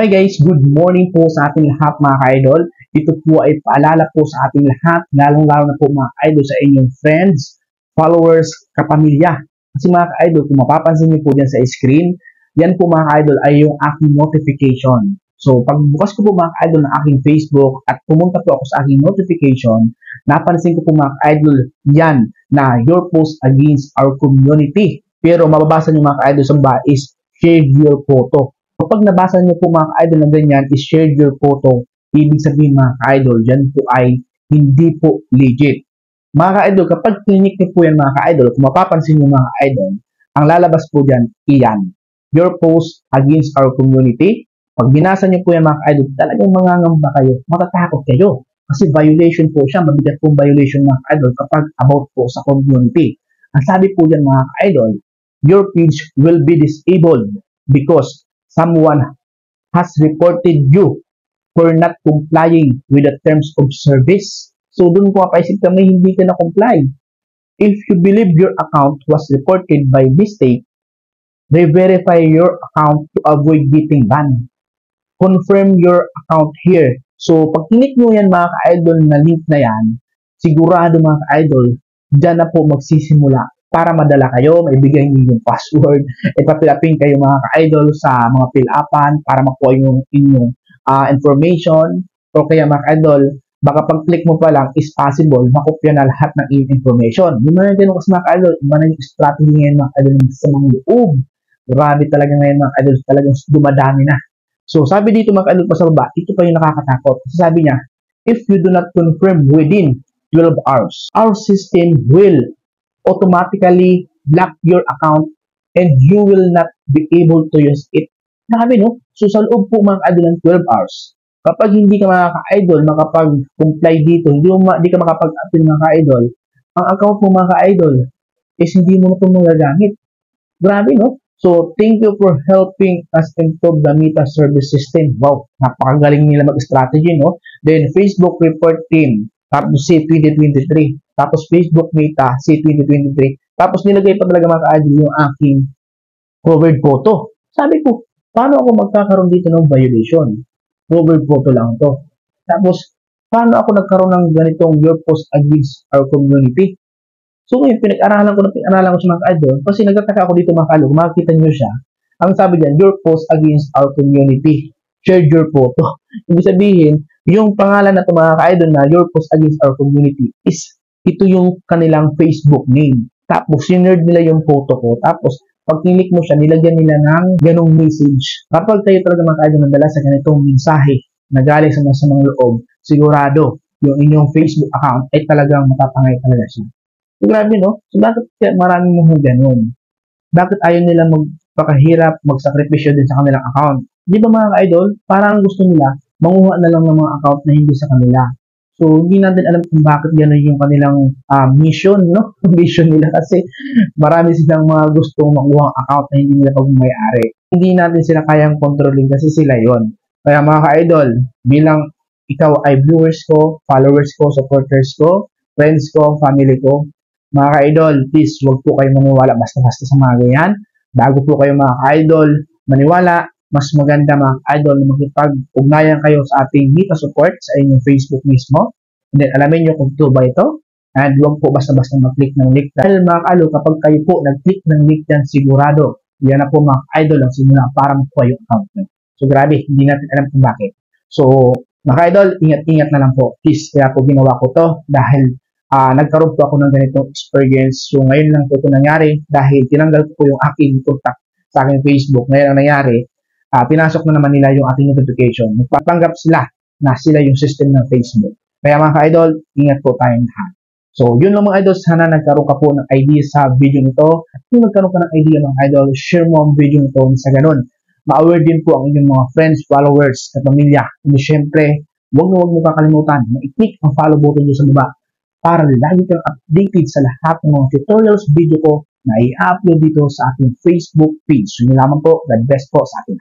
Hi guys, good morning po sa ating lahat mga ka-idol. Ito po ay paalala po sa ating lahat, lalong-lalo na po mga idol sa inyong friends, followers, kapamilya. Kasi mga ka-idol, kung mapapansin niyo po dyan sa screen, yan po mga ka-idol ay yung aking notification. So, pagbukas ko po mga ka-idol ng aking Facebook at pumunta po ako sa aking notification, napansin ko po mga ka-idol yan na your post against our community. Pero mababasa niyo mga ka-idol sa baba is share your photo. Kapag nabasa niyo po mga ka-idol na ganyan, is share your photo, ibig sabihin mga ka-idol, dyan po ay hindi po legit. Mga ka-idol, kapag clinic niyo po yan mga ka-idol, kung mapapansin niyo mga ka-idol, ang lalabas po dyan, iyan. Your post against our community. Pag binasa niyo po yan mga ka-idol, talagang mangangamba kayo, matatakot kayo. Kasi violation po siya, mabigat pong violation mga ka-idol kapag about po sa community. Ang sabi po dyan mga ka-idol, your page will be disabled because someone has reported you for not complying with the terms of service. So, dun ko kapaisip ka may hindi ka na-comply. If you believe your account was reported by mistake, re-verify your account to avoid getting banned. Confirm your account here. So, pag click mo yan mga ka-idol na link na yan, sigurado mga ka-idol, dyan na po magsisimula para madala kayo, maibigay niyo yung password, ipapilapin kayo mga ka-idol sa mga fill-upan para makuha yung inyong information. O kaya mga ka-idol, baka pag-click mo pa lang is possible, makopya na lahat ng inyong information. Yung mga ganun kasi mga ka-idol, yung mga strategy ngayon mga ka-idol sa mga loob. Grabe talaga ngayon mga ka-idol, talagang dumadami na. So sabi dito mga ka-idol pa sa baba, ito pa yung nakakatakot. Kasi sabi niya, if you do not confirm within 12 hours, our system will automatically block your account and you will not be able to use it. Sabi no? So sa loob po mga ka-idol ng 12 hours, kapag hindi ka mga ka-idol makapag-comply dito, hindi ka makapag-apply mga ka-idol, ang account mo mga ka-idol is hindi mo ito magagamit. Grabe no? So thank you for helping us improve the Meta service system. Wow, napakagaling nila mag-strategy no? Then Facebook report team, tapos si 2023. Tapos Facebook Meta, C2023. Tapos nilagay pa talaga mga ka-idol yung aking covered photo. Sabi ko, paano ako magkakaroon dito ng violation? Covered photo lang to. Tapos, paano ako nagkaroon ng ganitong your post against our community? So ngayon, pinag-aralan ko sa mga ka-idol kasi nagtataka ako dito mga ka-idol. Makikita nyo siya. Ang sabi diyan, your post against our community. Share your photo. Ibig sabihin, yung pangalan na ito mga ka-idol na your post against our community is ito yung kanilang Facebook name. Tapos, sinerd nila yung photo ko. Tapos, pag click mo siya, nilagyan nila ng ganong message. Kapag kayo talaga mga ka-idol nadala sa ganitong mensahe na galing sa masamang loob, sigurado yung inyong Facebook account ay talagang matatangay talaga siya. So, grabe no? So, bakit maraming mga ganon? Bakit ayaw nila magpakahirap, magsakripisyo din sa kanilang account? Di ba mga ka-idol, parang gusto nila manguha na lang ng mga account na hindi sa kanila. So, hindi natin alam kung bakit gano'n yung kanilang mission, no? Mission nila kasi marami silang mga gustong makuha ang account na hindi nila pag-may-ari. Hindi natin sila kayang controlling kasi sila yon. Kaya mga ka-idol, bilang ikaw ay viewers ko, followers ko, supporters ko, friends ko, family ko, mga ka-idol, please, huwag po kayo maniwala basta-basta sa mga ganyan. Bago po kayo mga ka-idol maniwala, mas maganda mga idol na makipag-ugnayan kayo sa ating Meta support sa inyong Facebook mismo. And then, alamin nyo kung ito ba ito. And huwag po basta-basta mag-click ng link. Dahil mga idol, kapag kayo po nag-click ng link yan, sigurado, yan na po mga idol ang simula para makuha yung account nyo. So, grabe, hindi natin alam kung bakit. So, mga idol, ingat-ingat na lang po. Please, kaya po ginawa ko to dahil nagkaroon po ako ng ganitong experience. So, ngayon lang po ito nangyari dahil tinanggal ko po yung aking contact sa aking Facebook. Ngayon ang nangyari, pinasok na naman nila yung ating notification. Magpapanggap sila na sila yung system ng Facebook. Kaya mga ka-idol, ingat po tayong lahat. So, yun lang mga idol. Sana nagkaroon ka po ng idea sa video nito. At kung nagkaroon ka ng idea mga idol, share mo ang video nito sa ganun. Ma-aware din po ang inyong mga friends, followers, at pamilya. And syempre, huwag mo kakalimutan na i-click ang follow button nyo sa baba para lagi kang updated sa lahat ng mga tutorials video ko na i-upload dito sa ating Facebook page. So, yun lamang po. God bless po sa ating